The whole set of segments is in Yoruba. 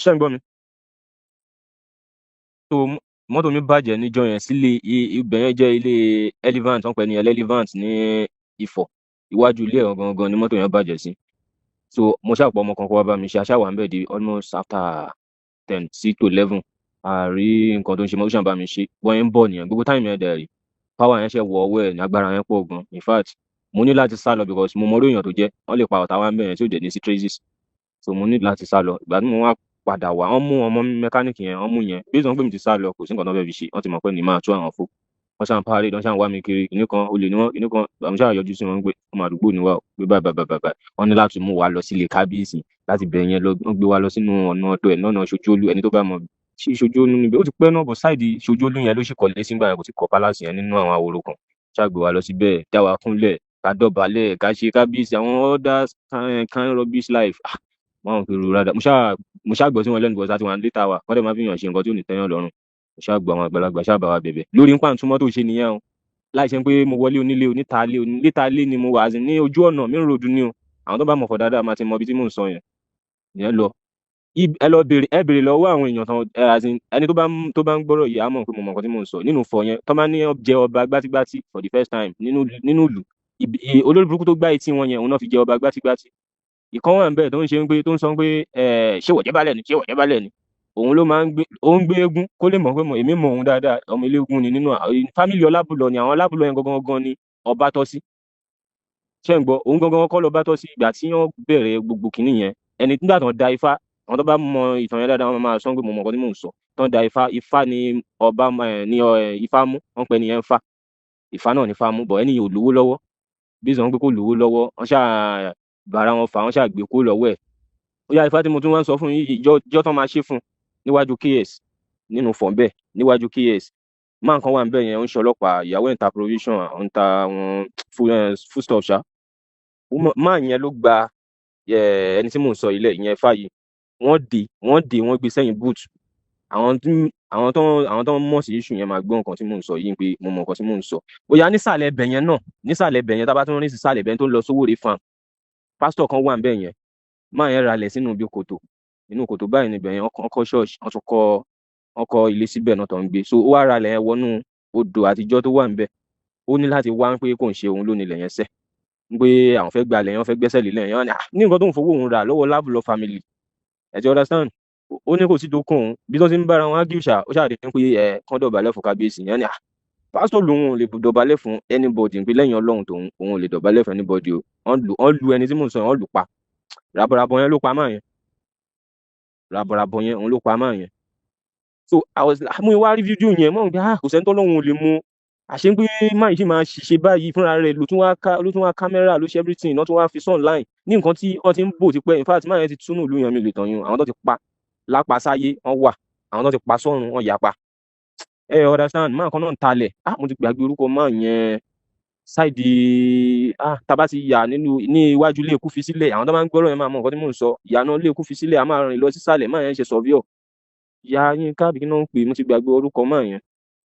Ṣé ń gbọ́ mi? So mọ́tò mi bàjẹ́ níjọ́ yẹn sílé ibẹ̀ yẹn jẹ́ ilé Elephant, wọ́n pè ní Elephant ní Ifọ̀. Iwájú ilé ẹ̀ gangan ni mọ́tò yẹn bàjẹ́ sí. So mo ṣàpọ̀ ọmọ kan kó wá bá mi ṣe, aṣáwà ń bẹ̀ di almost after 10 sí to 11. Àrí nǹkan tó ń ṣe mọ́tò ṣàn bá mi ṣe. Bọ́ yẹn ń bọ̀ nìyẹn. Gbogbo táìmù yẹn dẹ̀ rí. Power yẹn ṣe wọ ọwọ́ ẹ̀ ní agbára yẹn pọ̀ gan. In fact, mo ní láti sá lọ because mo mọ orí èèyàn tó jẹ́. Wọ́n lè pa ọ̀tá wa ń bẹ̀ yẹn tí ò dẹ̀ ní sí traces. So mo ní láti sá lọ. Ìgbà tí mo wá padà wá, wọ́n mú ọmọ mẹkáníìkì yẹn, wọ́n mú yẹn. Based on pé mi ti sá lọ, kò sí nǹkan tó fẹ́ fi ṣe. Wọ́n ti mọ̀ pé ní máa tú àwọn fó. Wọ́n ṣàn parade, wọ́n ṣàn wá mi kiri. Kìnní kan olè ni wọ́n, kìnní kan àmì ṣáà yọjú sí wọn pé ọmọ àdúgbò ni wá o. Pé báyìí báyìí báyìí báyìí. Wọ́n ní láti mú wa lọ sílé kábíyèsí láti bẹ̀ yẹn lọ. Wọ́n gbé wa lọ sínú ọ̀nà ọ̀dọ̀ ẹ̀ lọ́nà Ṣojóolú. Ẹni tó bá mọ̀ ṣí Ṣojóolú níbẹ̀. Ó ti pẹ́ náà bọ̀ sáìdì Ṣojóolú yẹn ló ṣì kọ́lé sí nígbà yẹn, kò tí kọ́ palace yẹn nínú àwọn àwòrò kan. Ṣáà gbé wa lọ síbẹ̀, dá wa kúnlẹ̀, ká dọ̀bálẹ̀, ká ṣe kábíyèsí àwọn others kind rubbish life. Wọ́n fi rú rádà. Mo ṣáà gbọ́ sí wọn lẹ́nu bọ̀ sáà tí wọ́n létà wa. Wọ́n dẹ̀ máa fi hàn ṣe nǹkan tí ò ní tẹ́yàn lọ́rùn. Mo ṣáà gbọ́ àwọn àgbàlagbà ṣáà bá wa bẹ̀bẹ̀. Lórí ń pàǹtú mọ́tò ṣe nìyẹn o. Láì ṣe pé mo wọlé onílé onítàlé onílétàlé ni mo wà as in ní ojú ọ̀nà main road ni o. Àwọn tó bá mọ̀ fọ̀ dáadáa máa ti mọ ibi tí mò ń sọ yẹn. Ìyẹn lọ. Ẹ lọ bèrè, ẹ bèrè lọ́wọ́ àwọn èèyàn tán as in ẹni tó bá ń gbọ́rọ̀ yìí á mọ̀ pé mo mọ̀ nǹkan tí mò ń sọ. Nínú Ifọ̀ yẹn, tó máa ní jẹ ọba gbátígbátí for the first time nínú ìlú. Olórí burúkú tó gbá etí wọn yẹn, òun náà fi jẹ ọba gbátígbátí. Ìkan wà níbẹ̀ tó ń ṣe pé tó ń sọ pé ṣé wọ̀jẹ́ balẹ̀ ni, ṣé wọ̀jẹ́ balẹ̀ ni. Òun ló máa ń gbé, ó ń gbé eégún kó lè mọ̀ pé èmi mọ̀ òun dáadáa, ọmọ eléégún ni nínú fámìlì Ọlábùlọ ni àwọn Ọlábùlọ yẹn gangan ni ọba tọ́ sí. Ṣé ń gbọ́? Òun gangan kọ́ lọba tọ́ sí ìgbà tí wọ́n bẹ̀rẹ̀ gbogbo kìíní yẹn. Ẹni nígbà tó ń da Ifá, àwọn tó bá mọ ìtàn yẹn dáadáa wọ́n máa sọ pé mo mọ̀ nǹkan tí mò ń sọ. Tó ń da Ifá ni ọba ní Ifá mú, wọ́n pè nìyẹn Ifá. Ifá náà ni Ifá mú, bọ̀ ẹni yìí ò lówó lọ́wọ́. Bí ìsọ̀rọ̀ pé kò lówó lọ́wọ́, wọ́n ṣáà bára wọn fà, wọ́n ṣáà gbé kó lọ́wọ́ ẹ̀. Ó yá Ifá tí mo tún wá ń sọ fún yín yìí, ìjọ tán máa ṣe fún níwájú KS nínú Ifọ̀ bẹ́ẹ̀ níwájú KS. Máa nǹkan wà níbẹ̀ yẹn, ó ń ṣe ọlọ́pàá, ìyàwó ẹ̀ ń ta provision, ó ń ta àwọn foodstuff ṣá. Máa yẹn ló gba ẹni tí mò ń sọ ilẹ̀ ìyẹn Ifá yìí. Wọ́n gbé sẹ́yìn boot. Àwọn tó ń mọ̀ sí issue yẹn máa gbọ́ nǹkan tí mò ń sọ yìí pé mo mọ̀ nǹkan tí mò ń sọ. Bóyá nísàlẹ̀ ẹbẹ̀ yẹn náà, nísàlẹ̀ ẹbẹ̀ yẹn tá bá tún rí sísàlẹ̀ ẹbẹ̀ tó ń lọ Sówóré farm. Pásítọ̀ kan wà níbẹ̀ yẹn. Máa yẹn ralẹ̀ sínú ibi kòtò. Inú kòtò báyìí níbẹ̀ yẹn, wọ́n kọ́ ṣọ́ọ̀ṣì, wọ́n kọ́ ilé síbẹ̀ náà tó ń gbé. So ó wá ralẹ̀ yẹn wọnú odò àtijọ́ tó wà níbẹ̀. Ó ní láti wá pé kò ń ṣe òun ló nílẹ̀ yẹn sẹ́. Pé àwọn fẹ́ gbalẹ̀ yẹn, wọ́n fẹ́ gbẹ́sẹ̀ lé lẹ̀ yẹn. Ní nǹkan tó ń fowó òun rà lọ́wọ́ Lábùlọ family. Ẹ ti understand? Ó ní kò sí tó kún òun. Bí wọ́n ti ń bára wọn ágìrì ṣá, ó ṣàdé pé kán dọ̀bálẹ̀ fún kábíyèsí yẹn ni pásítọ̀ lòun ò lè dọ̀bálẹ̀ fún anybody pé lẹ́yìn Ọlọ́run tòun òun ò lè dọ̀bálẹ̀ fún anybody o. Wọ́n lu ẹni tí mò ń sọ yẹn, wọ́n lù pa. Ràbọ̀ràbọ̀ yẹn ló pa máa yẹn. Ràbọ̀ràbọ̀ yẹn òun ló pa máa yẹn. So mo wá rí fídíò yẹn mọ̀ pé kò sẹ́ni tọ́lọ́run ò lè mú. Àṣé pé máa yìí máa ṣiṣẹ́ báyìí fúnra rẹ̀ ló tún wá kámẹ́rà ló ṣe everything náà tún wá fi online ní nǹkan tí wọ́n ti ń bò ti pẹ́. In fact máa yẹn ti túnú ìlú yẹn mi lè tàn yín. Àwọn tó ti pa lápá sáyé wọ́n wà, àwọn tó ti pa sọ́run wọ́n yapa. Ẹ understand? Máa kan náà ń talẹ̀. Mo ti gbàgbé orúkọ máa yẹn ṣáìdì tábà ti yà ní iwájú ilé ikú fi sílẹ̀. Àwọn tó máa ń gbọ́rọ̀ yẹn máa mọ nǹkan tí mò ń sọ. Ìyànà ilé ikú fi sílẹ̀, a máa rìn lọ sísàlẹ̀, máa yẹn ṣe sọ̀fíọ̀. Ìyá yín káàbì kí náà ń pè, mo ti gbàgbé orúkọ máa yẹn.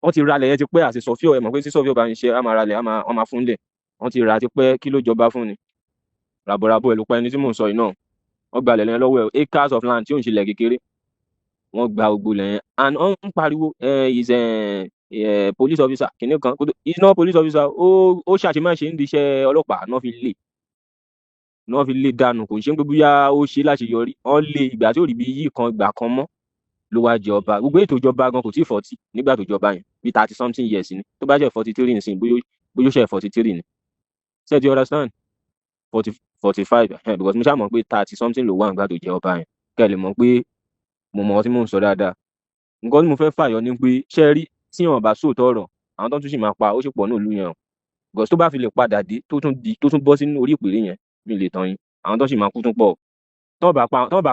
Wọ́n ti ralẹ̀ yẹn ti pẹ́ àti sọ̀fíọ̀, ẹ mọ̀ pé tí sọ̀fíọ̀ bá ń ṣe, a máa ralẹ̀, wọ́n máa fún lẹ̀. Wọ́n ti rà ti pẹ́, kí ló jọba fún ni. Ràbọ̀ràbọ̀ ẹ̀ ló pa ẹni tí mò ń sọ yìí náà. Wọ́n gbalẹ̀ lẹ́yìn lọ́wọ́ ẹ̀, acres of land tí ò ń ṣe ilẹ̀ kékeré. Wọ́n gba gbogbo lẹ́yìn and wọ́n ń pariwo is police officer kìnìún kan, is not police officer. Ó ṣàṣemáṣe ń di iṣẹ́ ọlọ́pàá náà fi lé dànù. Kò ń ṣe pé bóyá ó ṣe láṣeyọrí. Wọ́n lé ìgbà tí ò rí bí yìí kan ìgbà kan mọ́ ló wá jẹ ọba. Gbogbo ètò ìjọba gan kò tí ì 40 nígbà tó jọba yẹn bí 30 something years ni. Tó bá jẹ́ 43 nísìnyí bóyá ó ṣe 43 ni. Ṣé do you understand? 45 because mo ṣáà mọ̀ pé 30 something ló wà nígbà tó jẹ ọba yẹn. Kẹ́ ẹ lè mọ̀ pé mo mọ̀ ọ́ tí mò ń sọ dáadáa. Nǹkan tí mo fẹ́ fàyọ ni pé ṣé rí tí wọn bá sóòótọ́ ọ̀rọ̀ àwọn tó tún sì máa pa ó sì pọ̀ ní ìlú yẹn o. Because tó bá fi lè padà dé tó tún bọ́ sínú orí ìpèrè yẹn mi lè tàn yín. Àwọn tó sì máa kú tún pọ̀. Tọ́ bá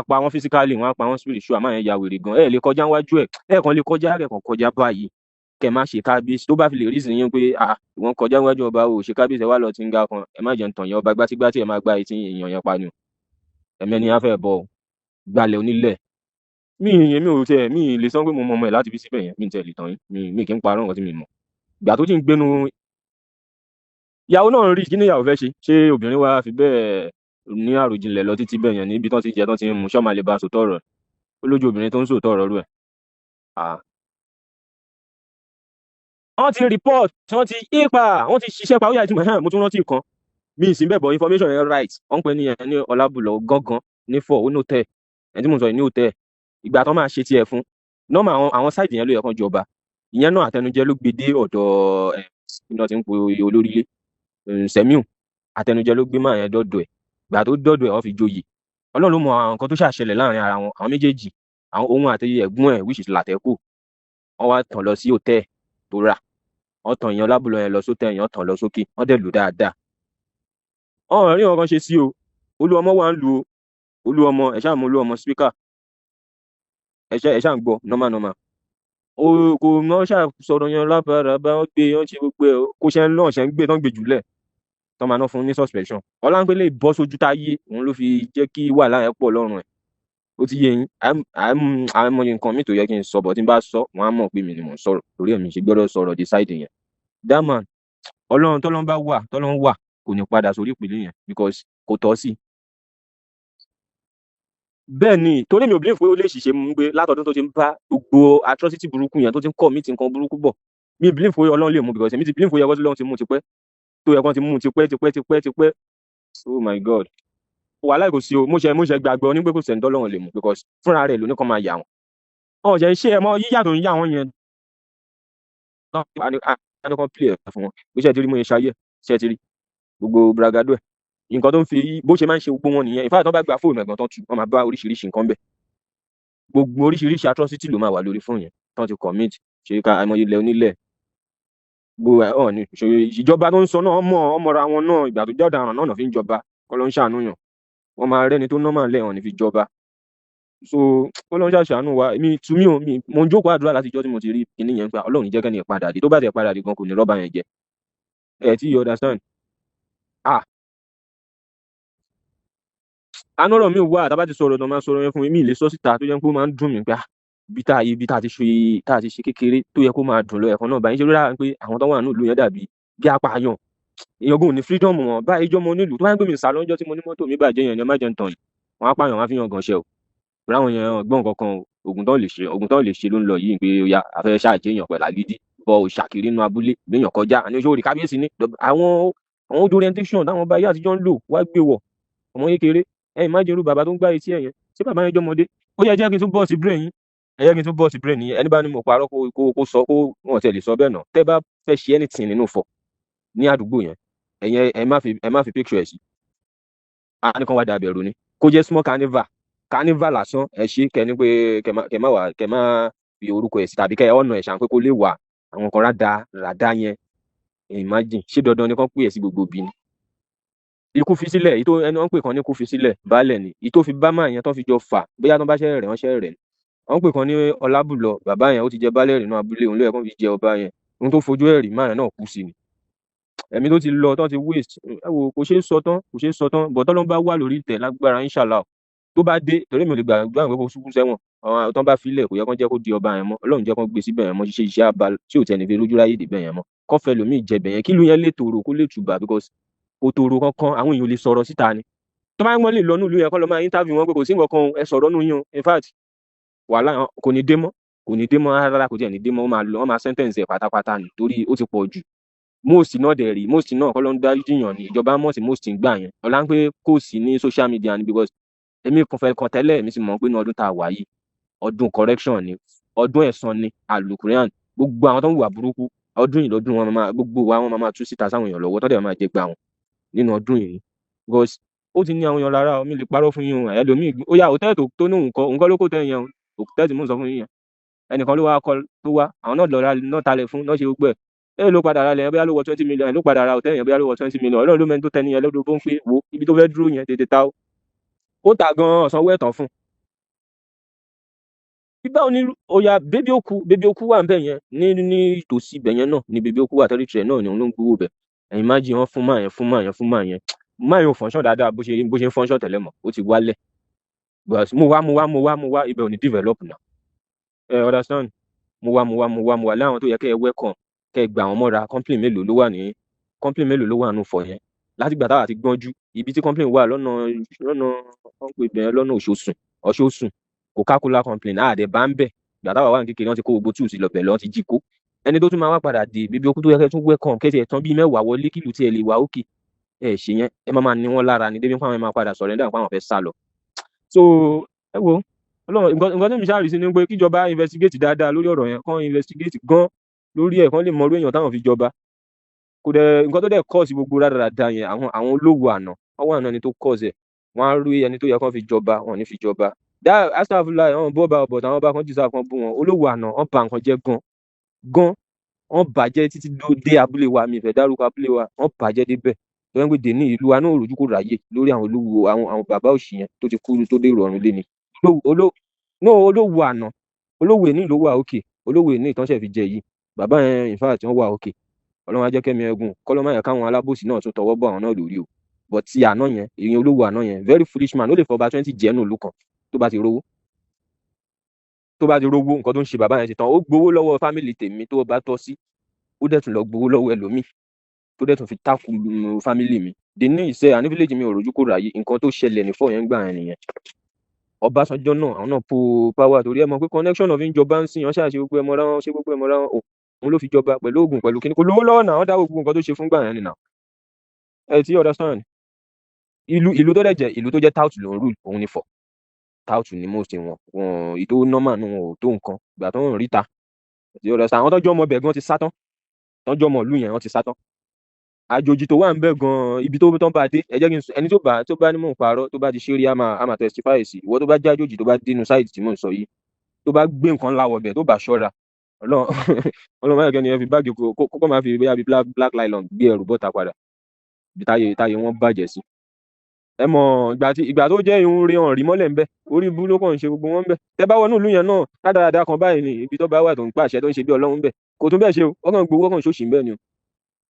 pa wọ́n physically, wọ́n á pa wọ́n spiritual. Máa yẹn ya wèrè gan. Ẹ lè kọjá níwájú ẹ̀. Ẹ kàn lè kọjá rẹ̀ kàn kọjá báyìí. Kẹ́ má ṣe kábíyèsí. Tó bá fi lè reason yín pé ìwọ̀n kọjá níwájú ọba o ṣe kábíyèsí ẹ wá lọ ti ń ga kan. Ẹ má jẹ́ ń tàn yẹn ọba gbátígbátí ẹ máa gbá etí èèyàn yẹn pa ni o. Ẹ̀mẹ́ni á fẹ́ bọ̀ gbalẹ̀ onílẹ̀. Mi lè sọ pé mo mọ ọmọ ẹ̀ láti fi síbẹ̀ yẹn. Mi tẹ̀ lè tàn yín. Mi kì í parọ́ nǹkan tí mi mọ̀. Ìgbà tó ti ń gbénu ìyàwó náà rí kí ni ìyàwó fẹ́ ṣe. Ṣé obìnrin wa fi bẹ́ẹ̀ ní àròjinlẹ̀ lọ títí bẹ́ẹ̀ yẹn níbi tán ti jẹ tán ti ń mu ṣọ́ máa lè bá a sòtọ́ ọ̀rọ̀. ó lójú obìnrin tó ń sòótọ́ ọ̀rọ̀ rú ẹ̀. Wọ́n ti report wọ́n ti ipa wọ́n ti ṣiṣẹ́ pa ó yà tí mo tún rántí kan mi ì sí bẹ́ẹ̀ bọ̀ information yẹn right wọ́n pè ní yẹn ní Ọlábùlọ̀ gángan ní fọ́ ó ní hòtẹ́ẹ̀ ẹni tí mo sọ yìí ní hòtẹ́ẹ̀ ìgbà tó máa ṣe tiẹ̀ fún nọ́ọ̀mà àwọn sáìtì yẹn ló yẹ kán jọba ìyẹn náà àtẹnujẹ ló gbé dé ọ̀dọ̀ iná tí ń po olórílé Sẹ́míù àtẹnujẹ ló gbé máa yẹn dọ́dọ̀ ẹ̀ ìgbà tó dọ́dọ̀ ẹ̀ wọ́n fi joyè Ọlọ́run ló mọ àwọn nǹkan tó ṣàṣẹlẹ̀ láàrin ara wọn àwọn méjèèjì àwọn ohun àti ẹ̀gbọ́n ẹ̀ which is Làtẹ́kù wọ́n wá tàn lọ sí hòtẹ́ẹ̀ tó rà wọ́n tàn èèyàn Ọlábùlọ̀ yẹn lọ sótẹ́ èèyàn tàn lọ sókè wọ́n dẹ̀ lù dáadáa ọ̀hún rí nǹkan ṣe sí o Olúọmọ wà ń lu o Olúọmọ ẹ̀ ṣáà mú Olúọmọ spíkà ẹ̀ ṣáà ń gbọ́ normal o kò mọ ṣáà sọ̀rọ̀ yẹn lábàárà bá wọn gbé wọn ṣe gbogbo ẹ̀ kó ṣe ń náà ṣe ń gbé tán gbé jùlẹ̀ tán máa ná fún ní suspension Ọláńpélé bọ́ sójú táyé òun ló fi jẹ́ kí wàhálà yẹn pọ̀ lọ́rùn ẹ̀ ó ti yé yín àmọye nǹkan mi tó yẹ kí n sọ bọ̀ tí n bá sọ wọn á mọ̀ pé mi ni mò ń sọ̀rọ̀ torí èmi ṣe gbọ́dọ̀ sọ̀rọ̀ decide yẹn that man Ọlọ́run tọ́lọ́run bá wà tọ́lọ́run wà kò ní padà sórí ìpìlẹ̀ yẹn because kò tọ́ sí. bẹ́ẹ̀ ni torí mi ò believe pé ó lè ṣìṣe mú gbé látọdún tó ti ń bá gbogbo atrocity burúkú yẹn tó ti ń commit nǹkan burúkú bọ̀ mi ò believe pé Ọlọ́run lè mú because èmi ti believe pé ó yẹ kó Ọlọ́run ti mú tipẹ́ tó yẹ kó ti mú tipẹ́ oh my god wàhálà kò sí o mo ṣe gbàgbọ́ ní pé kò sẹ́ni tọ́lọ́run lè mú because fúnra rẹ̀ ló ní kàn máa yà wọ́n ọ̀jẹ̀ ṣé ẹ mọ yíyà tó ń yà wọ́n yẹn náà kan play ẹ̀ fún wọn bó ṣe ti rí mo yẹn ṣayé ṣe ti rí gbogbo bragado ẹ̀ nǹkan tó ń fi bó ṣe máa ń ṣe gbogbo wọn nìyẹn ìfáà tán bá gba fóònù ẹ̀gbọ́n tán tu wọ́n máa bá oríṣiríṣi nǹkan bẹ̀ gbogbo oríṣiríṣi atrocity ló máa wà lórí fóònù yẹn tán ti commit ṣe ká àìmọye ilẹ̀ onílẹ̀ gbogbo ẹ̀ ọ̀ ní ìjọba tó ń sọ náà ọmọra wọn náà ìgbà tó jẹ́ ọ̀daràn náà fi ń jọba kọ́ ló ń ṣàánú yàn wọ́n máa rẹ́ni tó nọ́mà lẹ́hàn ní fi jọba so kọ́ ló ń ṣàṣàánú wa mi tú mi ò mi mo ń jókòó àdúrà láti jọ́ tí mo ti rí kinní yẹn gbà Ọlọ́run jẹ́ kẹ́ni ìpadà dé tó bá tẹ̀ padà dé gan kò ní rọ́bà yẹn jẹ ẹ̀ tí you understand anọ́rọ̀ mi wà tá bá ti sọ̀rọ̀ tó máa sọ̀rọ̀ yẹn fún mi ìlé sọ síta tó jẹ́ pé ó máa ń dùn mí pé ibi tá a ti ṣe kékeré tó yẹ kó máa dùn lọ ẹ̀kan náà báyìí ṣe ló dára pé àwọn tó wà nílùú yẹn dàbí bí apààyàn èèyàn gùn ní freedom wọn báyìí jọmọ nílùú tó bá ń gbé mi sá lọ́jọ́ tí mo ní mọ́tò mi bàjẹ́ yẹn ni má jẹ́ ń tàn yìí wọn á pààyàn wọn á fi yan gan ṣe o pé àwọn yẹn gbọ́n kankan oògùn tó lè ṣe ló ń lọ yìí pé ó yá afẹ́ ṣáàjẹ́ èèyàn pẹ̀lú àgídí bọ òṣàkiri inú abúlé gbéyàn kọjá àní oṣù orí kábíyèsí ní àwọn ojú orientation táwọn báyìí àtijọ́ ń lò wá gbé wọ̀ ọmọ kékeré imagine irú bàbá tó ń gbá etí ẹ̀yẹn ṣé bàbá yẹn jọmọdé ó yẹ jẹ́ kí n tún bọ́ sí brain yín kí n tún bọ́ sí brain yín ẹni bá ní mo parọ́ kó sọ kó wọn tẹ̀ lè sọ bẹ́ẹ̀ náà tẹ́ bá fẹ́ ṣe anything nínú fọ̀ ní àdúgbò yẹn ẹ̀yẹn ẹ má fi picture ẹ̀ sí àníkan wá dàbẹ̀ ẹ̀rù ni kó jẹ́ small carnival lásán ẹ ṣe kẹ́ni pé kẹ́ má fi orúkọ ẹ̀ sí tàbí kẹ́ ọ̀nà ẹ̀ ṣàn pé kó lè wà àwọn kan ràdá yẹn imagine ṣé dandan ni kán pè ẹ̀ sí gbogbo bí ni ikú fi sílẹ̀ èyí tó ẹni wọ́n pè kan ní ikú fi sílẹ̀ baálẹ̀ ni èyí tó fi bá máa yẹn tó fi jọ fà bóyá tó bá ṣẹ́ rẹ̀ wọ́n ṣẹ́ rẹ̀ ni wọ́n pè kan ní Ọlábùlọ̀ bàbá yẹn ó ti jẹ baálẹ̀ nínú abúlé òun ló yẹ kó fi jẹ ọba yẹn ohun tó fojú ẹ̀rí máa yẹn náà kú sí ni ẹ̀mí tó ti lọ tán ti waste ẹ wo kò ṣeé sọ tán bọ̀ tọ́lọ́ bá wà lórí ìtẹ̀ lágbára inshallah tó bá dé torí mi ò lè gbàgbọ́ àwọn ìgbẹ́kọ̀ ṣubú sẹ́wọ̀n àwọn tó bá filẹ̀ kò yẹ kó jẹ́ kó di ọba yẹn mọ́ Ọlọ́run jẹ́ kó gbé síbẹ̀ yẹn mọ́ ṣiṣẹ́ iṣẹ́ abá tí ò tẹ̀lé fi lójú ráyè dé bẹ̀ yẹn mọ́ kọ́fẹ́ lòmíì jẹbẹ̀ yẹn kí ló yẹn lè tòrò kó lè tùbà because òtòrò kankan àwọn èèyàn lè sọ̀rọ̀ síta ni tó bá ń gbọ́n lè lọ nílùú yẹn kọ́ lọ máa interview wọn pé kò sí nǹkan kan ẹ sọ̀rọ̀ nù yín o in fact wàhálà kò ní dé mọ́ rárá kò tiẹ̀ ní dé mọ́ wọ́n máa sentence ẹ̀ pátápátá ni torí ó ti pọ̀ jù most náà dẹ̀ rí most náà kọ́ ló ń dá jiyàn ní ìjọba mọ̀ sí most ń gbà yẹn ọ̀la ń pé kò sí ní social media ni because èmi kan tẹ́lẹ̀ èmi sì mọ̀ pé ní ọdún tá a wà yìí ọdún correction ni ọdún ẹ̀san ni alukurian gbogbo àwọn tó ń wà burúkú ọdún yìí lọ́dún wọn máa gbogbo wa wọn máa tú síta sáwọn èèyàn lọ́wọ́ tó dẹ̀ máa jẹ gbà wọn nínú ọdún yìí because ó ti ní àwọn èèyàn lára mi lè parọ́ fún yín ẹlòmíì ó yá hòtẹ́ẹ̀lì tó ní nǹkan ló kó tẹ́ yẹn hòtẹ́ẹ̀lì mò ń sọ fún yín yẹn ẹnìkan ló wá kọ tó wá àwọn náà lọ́ra náà talẹ̀ fún náà ṣe gbogbo ẹ̀ ló padà ra lẹ̀ bóyá ló wọ 20 million ẹ̀ ló padà ra hòtẹ́ẹ̀lì yẹn bóyá ló wọ 20 million Ọlọ́run ló mẹ́ni tó tẹ́ni yẹn lọ́dún tó ń pé wo ibi tó fẹ́ dúró yẹn tètè ta ó ta gan ọ̀sánwó ẹ̀tàn fún bíbá òní ọ̀yà bébí òkú wà nbẹ̀ yẹn ní ìtòsí ibẹ̀ yẹn náà ní bébí òkú wà tẹ́lifíṣẹ̀ náà ni òun ló ń gbowó bẹ̀ ẹ̀yin má jí wọn fún máa yẹn máa yóò fọ́nṣọ́ dáadáa bó ṣe ń fọ́nṣọ́ tẹ́lẹ̀ mọ́ ó ti wálẹ̀ but mo wá ibẹ̀ ò ní develop náà understand mo wá láwọn tó yẹ kẹ́ ẹ welcome kẹ́ ẹ gbà wọ́n mọ́ra complain mélòó ló wà nù fọ̀ yẹn láti gbà táwa ti gbọ́njú ibi tí complain wà lọ́nà wọ́n pè bẹ́ẹ̀ lọ́nà Ọ̀ṣọ́sùn Coca-Cola complain àdẹ̀ bá ń bẹ̀ ìgbà táwa wà ní kékeré wọ́n ti kó gbogbo tools lọ bẹ̀ lọ́n ti jí kó ẹni tó tún máa wá padà dé bíbí okú tó yẹ kẹ́ tún welcome kẹ́tì ẹ̀ tán bíi mẹ́wàá wọlé kìlù tí ẹ lè wà òkè ẹ ṣe yẹn ẹ máa ní wọn lára ni débi fún àwọn ẹ máa padà surrender nípa àwọn fẹ́ sá lọ so ẹ wo Ọlọ́run nǹkan tó ń ṣàrìsí ni pé kíjọba investigate dáadáa lórí ọ̀rọ̀ yẹn kán investigate gan lórí ẹ̀ kán lè mọ orí èèyàn táwọn fi jọba kò dẹ̀ nǹkan tó dẹ̀ cause gbogbo rádaràda yẹn àwọn olówó àná ọwọ́ àná ni tó cause ẹ̀ wọ́n á rí ẹni tó yẹ kán fi jọba wọn ò ní fi jọba astagfirullah àwọn bọ́ọ̀bà ọ̀bọ̀ táwọn bá kan jù sáà kan bú wọn olówó àná wọ́n bà nǹkan jẹ́ gan wọ́n bàjẹ́ títí dé abúlé wa mi ìfẹ́ dárúkọ abúlé wa wọ́n bàjẹ́ débẹ̀ tó yẹn pé dèní ìlú wa náà rojú kò ráyè lórí àwọn olówó àwọn bàbá òṣì yẹn tó ti kú tó dé ìrọ̀rùn lé ni olówó àná olówó èní ló wà òkè olówó èní ìtọ́sẹ̀ fi jẹ yìí bàbá yẹn in fact wọ́n wà òkè Ọlọ́run á jẹ́ kẹ́mi ẹ̀gùn kọ́lọ́mọ yẹn káwọn alábòsí náà tún tọwọ́ bọ̀ àwọn náà lórí o but ti àná yẹn èyí olówó àná yẹn very foolish man ó lè fọba 20 jẹ́nu ìlú kan tó bá ti rówó nǹkan tó ń ṣe bàbá yẹn ti tán ó gbowó lọ́wọ́ fámìlì tèmi tó bá tọ́ sí ó dẹ̀ tún lọ gbowó lọ́wọ́ ẹlòmíì tó dẹ̀ tún fi tákù fámìlì mi dèní ìṣe àní fíléèjì mi ò rojú kò ráyè nǹkan tó ṣẹlẹ̀ ní fọ́ yẹn gbà yẹn nìyẹn Ọbásanjọ́ náà àwọn náà po power torí ẹ mọ̀ pé connection of ìjọba ń sìn wọn ṣáà ṣe gbogbo ẹ mọ́ra wọn ṣe gbogbo ẹ mọ́ra wọn òun ló fi jọba pẹ̀lú oògùn pẹ̀lú kíní kò lówó lọ́wọ́ náà wọ́n dá gbogbo nǹkan tó ṣe fún gbà yẹn nìyà ẹ ti understand ìlú tó dẹ̀ jẹ́ ìlú tó jẹ́ tout ló ń rule òun ni fọ̀ tout ni most wọn ìtò normal nù wọn ò tó nǹkan ìgbà tó ń ríta ẹ ti understand àwọn tọ́jú ọmọ bẹ̀ gan ti sá tán tọ́jú ọmọ ìlú yẹn wọ́n ti sá tán àjòjì tó wà ń bẹ gan ibi tó tán bá dé ẹ jẹ́ kí n sọ ẹni tó bá ní mò ń parọ́ tó bá ti ṣe rí àmà testify sí ìwọ tó bá jẹ́ àjòjì tó bá dénú sáìtì tí mò ń sọ yìí tó bá gbé nǹkan láwọ̀ bẹ̀ tó bá ṣọ́ra Ọlọ́run máa kẹ́ni ẹ fi báàgì kókó máa fi bóyá bí black nylon gbé ẹrù bọ́ta padà bí táyé wọn bàjẹ́ sí ẹ mọ̀ ìgbà tó jẹ́ irun rí hàn rí mọ́lẹ̀ ń bẹ orí ibú ló kàn ń ṣe gbogbo wọn ń bẹ tẹ bá wọnú ìlú yẹn náà rádaràda kan báyìí ni ibi tó bá wà tó ń pàṣẹ tó ń ṣe bí Ọlọ́run bẹ kò tún bẹ́ẹ̀ ṣe o ọkàn gbowó ọkàn ṣòṣì ń bẹ ni o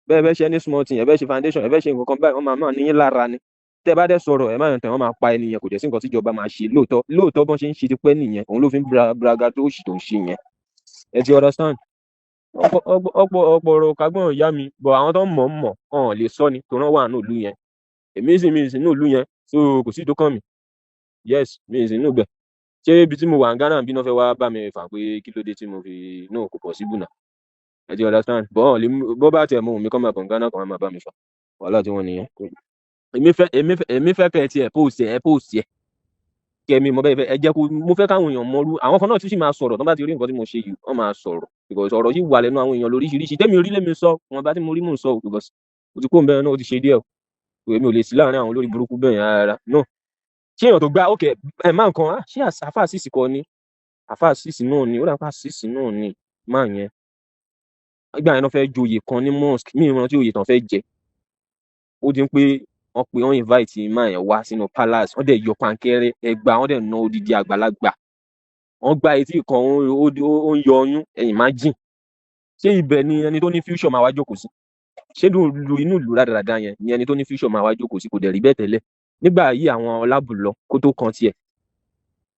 bẹ́ẹ̀ ṣe ní small thing ẹ bẹ́ẹ̀ ṣe foundation ẹ bẹ́ẹ̀ ṣe nǹkan kan báyìí wọ́n máa níyín lára ni tẹ́ bá dẹ̀ sọ̀rọ̀ ẹ máa tẹ̀ wọ́n máa pa ẹni yẹn kò jẹ́ sí nǹkan tíjọba máa ṣe lóòótọ́ bọ́n ṣe ń ṣe ti pẹ́ nìyẹn òun ló fi ń braga tó ṣì tó ń ṣe yẹn ẹ ti understand ọ̀pọ̀ ọ̀rọ̀ kagbọ́n ìyá mi bọ̀ àwọn tó ń mọ̀ ọ̀hún lè sọ ni tó rán wà ní ìlú yẹn èmi sì ní ìlú yẹn so kò sí tó kàn mí yes mi sì ní ìgbẹ́ ṣé ibi tí mo wà ń Ghana bí náà fẹ́ wá bá mi fà pé kí ló dé tí mo fi náà kò possible náà ẹ ti understand bọ́ bá tiẹ̀ mú mi kọ́ máa bọ̀ Ghana kan máa bá mi fà wàhálà tí wọ́n nìyẹn èmi fẹ́ kẹ́ ẹ tiẹ̀ post ẹ̀ kẹ́mi mo bẹ́ẹ̀ fẹ́ ẹ jẹ́ kó mo fẹ́ káwọn èèyàn mọ́rú àwọn kan náà tún sì máa sọ̀rọ̀ tó bá ti rí nǹkan tí mo ṣe yìí wọ́n máa sọ̀rọ̀ because ọ̀rọ̀ yìí wà lẹ́nu àwọn èèyàn lóríṣiríṣi tẹ́mi orí lèmi sọ wọn bá tí mo rí mò ń sọ because o ti kó ń bẹ́ẹ̀ náà ó ti ṣe díẹ̀ o èmi ò lè sí láàrin àwọn olórí burúkú bẹ́ẹ̀ yẹn rárá no ṣé èèyàn tó gbá ok ẹ̀ máa nǹkan ṣé àfáà sísì kọ́ ni àfáà sísì náà ni ó dàpọ̀ sísì náà ni máa yẹn ìgbà yẹn náà fẹ́ joyè kan ní mosque mí ìran tí oyè tán fẹ́ jẹ ó di pé wọ́n invite máa yẹn wá sínú palace wọ́n dẹ̀ yọ pankẹ́rẹ́ ẹgbàá wọ́n dẹ̀ ná odidi àgbàlagbà wọ́n gba etí kan ó ń yọ ọyún ẹ̀yìn má jìn ṣé ibẹ̀ ni ẹni tó ní future máa wá jókòó sí ṣé inú ìlú rádaràda yẹn ni ẹni tó ní future máa wá jókòó sí kò dẹ̀ rí bẹ́ẹ̀ tẹ́lẹ̀ nígbà yìí àwọn Ọlábùlọ kó tó kan tiẹ̀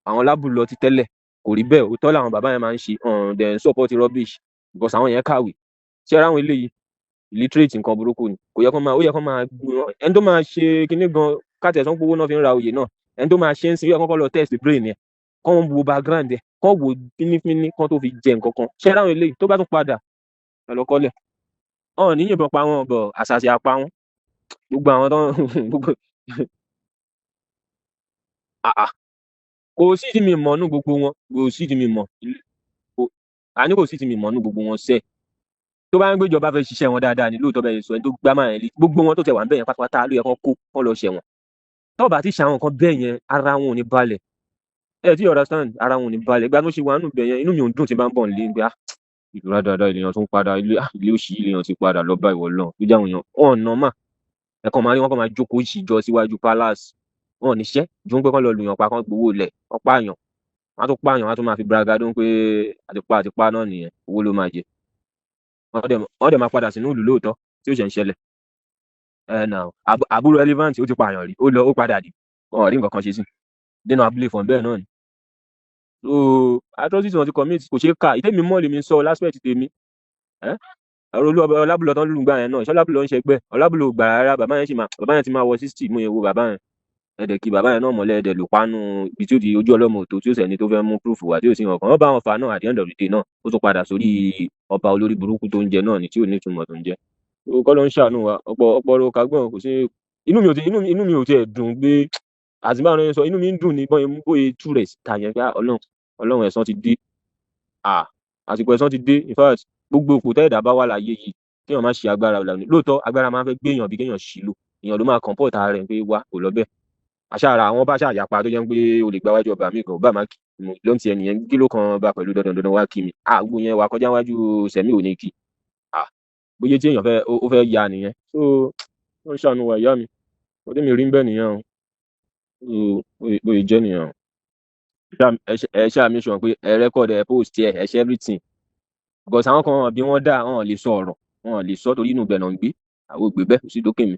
àwọn Ọlábùlọ ti tẹ́lẹ̀ kò rí bẹ́ẹ̀ òótọ́ làwọn bàbá yẹn máa ń ṣe then support rubbish because àwọn yẹn kàwé ṣé ara àwọn eléyìí illiterate nǹkan burúkú ni ó yẹ kó máa ẹni tó máa ṣe kinní gan káàtì ẹ̀sán gbowó náà fi ń ra oyè náà ẹni tó máa ṣe ń sin yóò kọ́kọ́ lọ test brain yẹn kọ́ ń wo background ẹ̀ kọ́ wo fínífíní kọ́ tó fi jẹ nǹkan kan ṣé ara àwọn eléyìí tó bá tún padà ẹ lọ kọ́lẹ̀ ọ̀hún níyìnbọn pa wọn bọ̀ àṣàṣì apá wọn gbogbo àwọn tó gbogbo kò sí tí mi mọ̀ nú gbogbo wọn kò sí tí mi mọ̀ àní kò sí tí mi mọ̀ nú gbogbo wọn sẹ́ẹ̀ tó bá ń gbé ìjọba fẹ́ ṣiṣẹ́ wọn dáadáa ní lóòótọ́ bẹ́ẹ̀ sọ ẹni tó gbá máa yẹn lé gbogbo wọn tó tẹ̀ wà ń bẹ̀ yẹn pátápátá ló yẹ kán kó kán lọ ṣẹ̀wọ̀n tó bá ti ṣe àwọn nǹkan bẹ́ẹ̀ yẹn ara wọn ò ní balẹ̀ ẹ ti understand ara wọn ò ní balẹ̀ ìgbà tó ṣe wà nù bẹ̀ yẹn inú mi ò dùn tí bá ń bọ̀ nílé gbé ìlú dáadáa ènìyàn tó ń padà ilé òṣì ènìyàn ti padà lọ bá ìwọ lọ lójú àwọn èèyàn ọ̀nà mà ẹ̀kan máa rí wọn kàn máa jókòó ìṣìjọ síwájú palace wọn ò níṣẹ́ ju pé kán lọ lùyàn pa kán gbowó lẹ̀ wọ́n pààyàn wọ́n á tún pààyàn wọ́n á tún máa fi bragado pé àtìpá náà nìyẹn owó ló máa jẹ wọ́n dẹ̀ máa padà sínú ìlú lóòótọ́ tí ó ṣe ń ṣẹlẹ̀ àbúrò relevant ó ti pààyàn rí ó padà dì wọn ò rí nǹkan kan ṣe sí dénú abúlé fún bẹ́ẹ̀ náà ni so atrocity wọn ti commit kò ṣeé kà ìtẹ́mi mọ́ lèmi sọ láspẹ̀tì tèmi Ọlábùlọ tán lùgbà yẹn náà ṣé Ọlábùlọ ń ṣẹgbẹ́ Ọlábùlọ gbà rárá bàbá yẹn ti máa wọ 60 mú ewu bàbá yẹn ẹ̀dẹ̀ kí bàbá yẹn náà mọ́lẹ̀ ẹ̀dẹ̀ lù pánú ibi tí ó di ojú ọlọ́mọ òtó tí ó sẹ́ni tó fẹ́ mú proof wá tí ó sì hàn kan wọ́n bá wọn fa náà at the end of the day náà ó tún padà sórí ọba olórí burúkú tó ń jẹ náà ni tí ò ní ìtumọ̀ tó ń jẹ. kọ́ ló ń ṣàánú wa ọ̀pọ̀ ọ̀rọ̀ kagbọ́n kò sí inú mi ò tiẹ̀ dùn pé àtìmọ́ àwọn ẹni sọ inú mi ń dùn ní bóyá tú rẹ̀ síta yẹn pé ọlọ́run ẹ̀san ti dé àsìkò ẹ̀san ti dé in fact gbogbo òpó tẹ́ẹ̀dá bá wà láyé yìí kéèyàn má ṣe agbára ọ̀làní lóòótọ́ agbára máa ń fẹ́ gbéyàn bí kéèyàn ṣì lò èèyàn ló máa comport ara rẹ̀ pé wá kò lọ bẹ́ẹ̀ àṣàrà àwọn bá ṣàyàpá tó jẹ́ pé o lè gba wájú ọba mi kan ọba máa kì í ló ń ti ẹnìyẹn kí ló kan bá pẹ̀lú dandan wá kí mi àgbo yẹn wà kọjá wájú sẹ̀mí ò ní kí bóyá tí èèyàn ó fẹ́ ya nìyẹn so ó ń ṣàánú wa ìyá mi ó dé mi rí bẹ́ẹ̀ nìyẹn o bóyá jẹ́ nìyẹn o ẹ ṣáà mi sọ pé ẹ record ẹ post ẹ ṣe everything because àwọn kan bí wọ́n dá wọn lè sọ ọ̀rọ̀ wọn lè sọ torí inú ibẹ̀ náà ń gbé àwọn ògbé bẹ́ẹ̀ kò sí dókè mi.